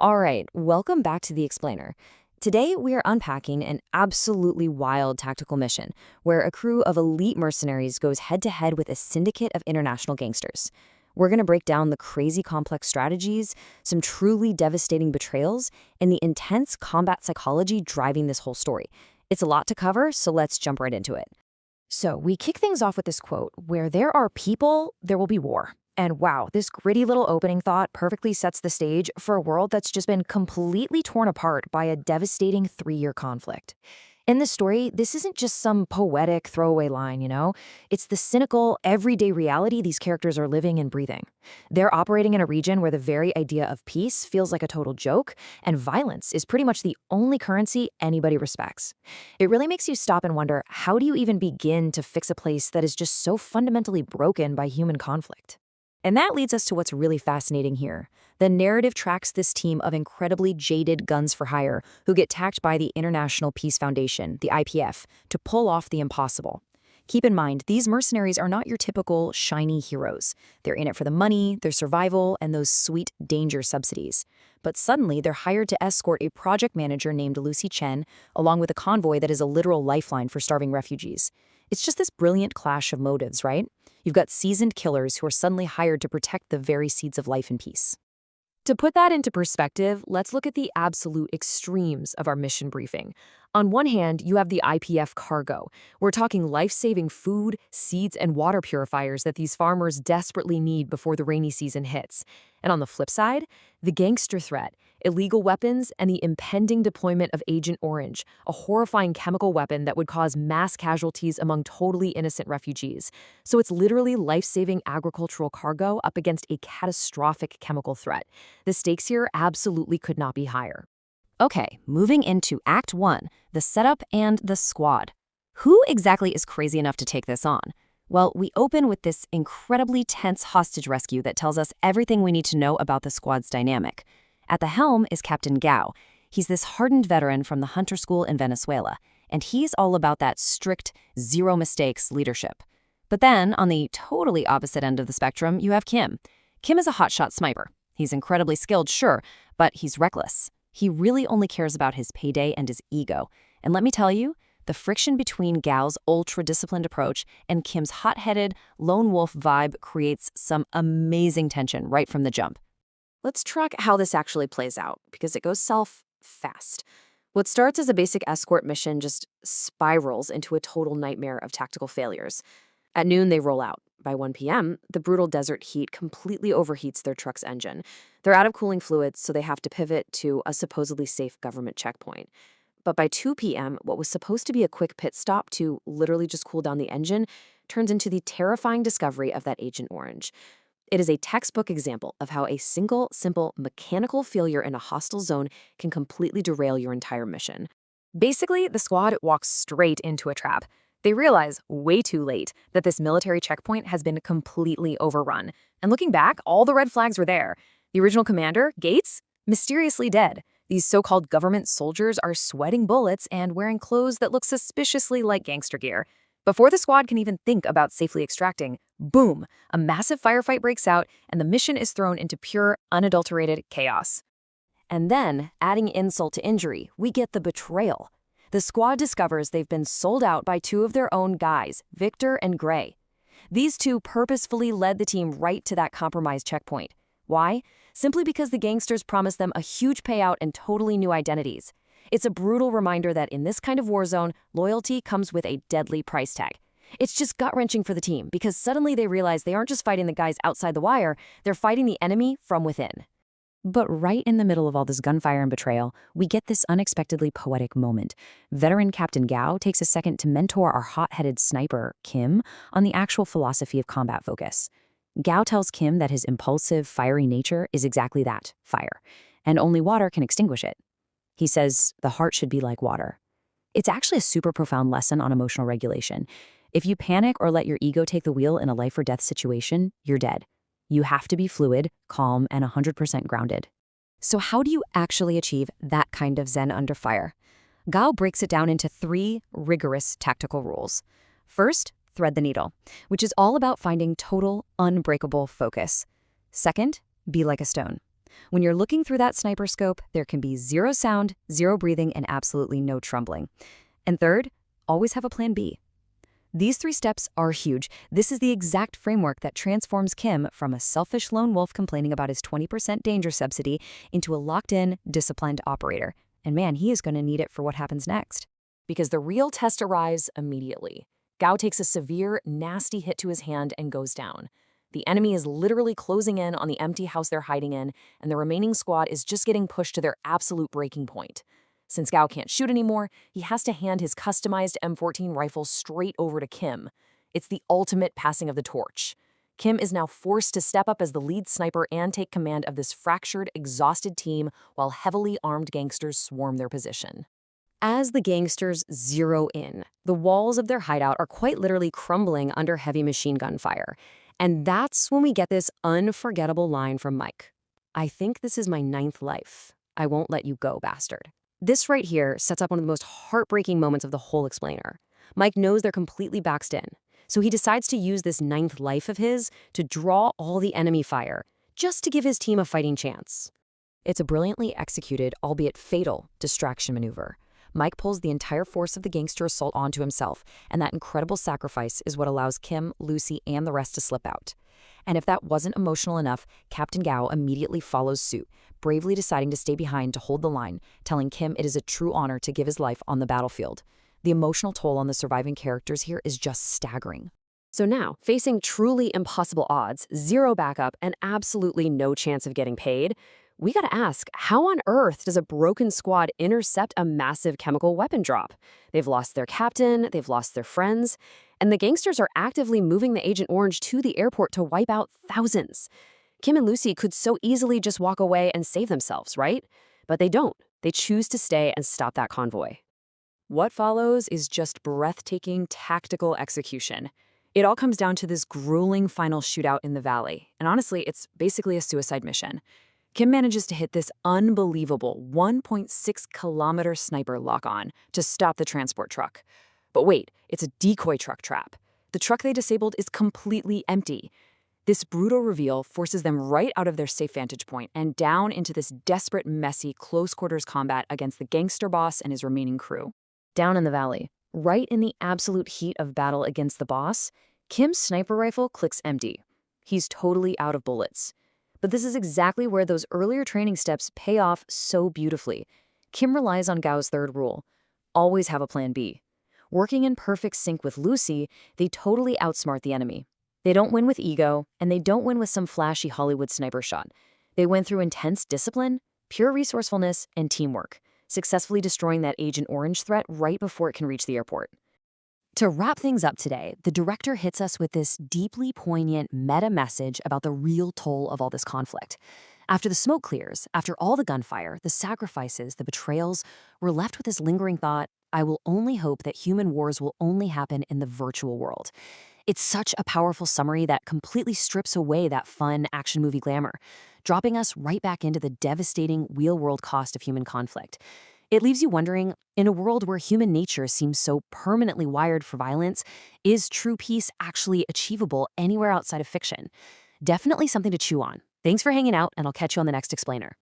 All right, welcome back to The Explainer. Today, we are unpacking an absolutely wild tactical mission where a crew of elite mercenaries goes head to head with a syndicate of international gangsters. We're going to break down the crazy complex strategies, some truly devastating betrayals, and the intense combat psychology driving this whole story. It's a lot to cover, so let's jump right into it. So, we kick things off with this quote: where there are people, there will be war. And wow, this gritty little opening thought perfectly sets the stage for a world that's just been completely torn apart by a devastating 3-year conflict. In this story, this isn't just some poetic throwaway line. It's the cynical, everyday reality these characters are living and breathing. They're operating in a region where the very idea of peace feels like a total joke, and violence is pretty much the only currency anybody respects. It really makes you stop and wonder, how do you even begin to fix a place that is just so fundamentally broken by human conflict? And that leads us to what's really fascinating here. The narrative tracks this team of incredibly jaded guns for hire who get tacked by the International Peace Foundation, the IPF, to pull off the impossible. Keep in mind, these mercenaries are not your typical shiny heroes. They're in it for the money, their survival, and those sweet danger subsidies. But suddenly, they're hired to escort a project manager named Lucy Chen, along with a convoy that is a literal lifeline for starving refugees. It's just this brilliant clash of motives, right? You've got seasoned killers who are suddenly hired to protect the very seeds of life and peace. To put that into perspective, let's look at the absolute extremes of our mission briefing. On one hand, you have the IPF cargo. We're talking life-saving food, seeds, and water purifiers that these farmers desperately need before the rainy season hits. And on the flip side, the gangster threat, illegal weapons, and the impending deployment of Agent Orange, a horrifying chemical weapon that would cause mass casualties among totally innocent refugees. So it's literally life-saving agricultural cargo up against a catastrophic chemical threat. The stakes here absolutely could not be higher. Okay, moving into Act 1, the setup and the squad. Who exactly is crazy enough to take this on? Well, we open with this incredibly tense hostage rescue that tells us everything we need to know about the squad's dynamic. At the helm is Captain Gao. He's this hardened veteran from the Hunter School in Venezuela, and he's all about that strict, zero mistakes leadership. But then, on the totally opposite end of the spectrum, you have Kim. Kim is a hotshot sniper. He's incredibly skilled, sure, but he's reckless. He really only cares about his payday and his ego. And let me tell you, the friction between Gao's ultra-disciplined approach and Kim's hot-headed, lone wolf vibe creates some amazing tension right from the jump. Let's track how this actually plays out, because it goes south fast. What starts as a basic escort mission just spirals into a total nightmare of tactical failures. At noon, they roll out. By 1 p.m., the brutal desert heat completely overheats their truck's engine. They're out of cooling fluids, so they have to pivot to a supposedly safe government checkpoint. But by 2 p.m., what was supposed to be a quick pit stop to literally just cool down the engine turns into the terrifying discovery of that Agent Orange. It is a textbook example of how a single, simple, mechanical failure in a hostile zone can completely derail your entire mission. Basically, the squad walks straight into a trap. They realize, way too late, that this military checkpoint has been completely overrun. And looking back, all the red flags were there. The original commander, Gates, mysteriously dead. These so-called government soldiers are sweating bullets and wearing clothes that look suspiciously like gangster gear. Before the squad can even think about safely extracting, boom, a massive firefight breaks out and the mission is thrown into pure, unadulterated chaos. And then, adding insult to injury, we get the betrayal. The squad discovers they've been sold out by two of their own guys, Victor and Gray. These two purposefully led the team right to that compromised checkpoint. Why? Simply because the gangsters promised them a huge payout and totally new identities. It's a brutal reminder that in this kind of war zone, loyalty comes with a deadly price tag. It's just gut-wrenching for the team because suddenly they realize they aren't just fighting the guys outside the wire, they're fighting the enemy from within. But right in the middle of all this gunfire and betrayal, we get this unexpectedly poetic moment. Veteran Captain Gao takes a second to mentor our hot-headed sniper, Kim, on the actual philosophy of combat focus. Gao tells Kim that his impulsive, fiery nature is exactly that, fire, and only water can extinguish it. He says the heart should be like water. It's actually a super profound lesson on emotional regulation. If you panic or let your ego take the wheel in a life-or-death situation, you're dead. You have to be fluid, calm, and 100% grounded. So how do you actually achieve that kind of zen under fire? Gao breaks it down into 3 rigorous tactical rules. First, thread the needle, which is all about finding total, unbreakable focus. Second, be like a stone. When you're looking through that sniper scope, there can be zero sound, zero breathing, and absolutely no trembling. And third, always have a plan B. These 3 steps are huge. This is the exact framework that transforms Kim from a selfish lone wolf complaining about his 20% danger subsidy into a locked-in, disciplined operator. And man, he is going to need it for what happens next. Because the real test arrives immediately. Gao takes a severe, nasty hit to his hand and goes down. The enemy is literally closing in on the empty house they're hiding in, and the remaining squad is just getting pushed to their absolute breaking point. Since Gao can't shoot anymore, he has to hand his customized M14 rifle straight over to Kim. It's the ultimate passing of the torch. Kim is now forced to step up as the lead sniper and take command of this fractured, exhausted team while heavily armed gangsters swarm their position. As the gangsters zero in, the walls of their hideout are quite literally crumbling under heavy machine gun fire. And that's when we get this unforgettable line from Mike. "I think this is my 9th life. I won't let you go, bastard." This right here sets up one of the most heartbreaking moments of the whole explainer. Mike knows they're completely boxed in, so he decides to use this 9th life of his to draw all the enemy fire, just to give his team a fighting chance. It's a brilliantly executed, albeit fatal, distraction maneuver. Mike pulls the entire force of the gangster assault onto himself, and that incredible sacrifice is what allows Kim, Lucy, and the rest to slip out. And if that wasn't emotional enough, Captain Gao immediately follows suit, bravely deciding to stay behind to hold the line, telling Kim it is a true honor to give his life on the battlefield. The emotional toll on the surviving characters here is just staggering. So now, facing truly impossible odds, zero backup, and absolutely no chance of getting paid, we gotta ask, how on earth does a broken squad intercept a massive chemical weapon drop? They've lost their captain, they've lost their friends, and the gangsters are actively moving the Agent Orange to the airport to wipe out thousands. Kim and Lucy could so easily just walk away and save themselves, right? But they don't. They choose to stay and stop that convoy. What follows is just breathtaking tactical execution. It all comes down to this grueling final shootout in the valley, and honestly, it's basically a suicide mission. Kim manages to hit this unbelievable 1.6-kilometer sniper lock-on to stop the transport truck. But wait, it's a decoy truck trap. The truck they disabled is completely empty. This brutal reveal forces them right out of their safe vantage point and down into this desperate, messy, close-quarters combat against the gangster boss and his remaining crew. Down in the valley, right in the absolute heat of battle against the boss, Kim's sniper rifle clicks empty. He's totally out of bullets. But this is exactly where those earlier training steps pay off so beautifully. Kim relies on Gao's 3rd rule: always have a plan B. Working in perfect sync with Lucy, they totally outsmart the enemy. They don't win with ego, and they don't win with some flashy Hollywood sniper shot. They win through intense discipline, pure resourcefulness, and teamwork, successfully destroying that Agent Orange threat right before it can reach the airport. To wrap things up today, the director hits us with this deeply poignant meta message about the real toll of all this conflict. After the smoke clears, after all the gunfire, the sacrifices, the betrayals, we're left with this lingering thought: I will only hope that human wars will only happen in the virtual world. It's such a powerful summary that completely strips away that fun action movie glamour, dropping us right back into the devastating real-world cost of human conflict. It leaves you wondering, in a world where human nature seems so permanently wired for violence, is true peace actually achievable anywhere outside of fiction? Definitely something to chew on. Thanks for hanging out, and I'll catch you on the next explainer.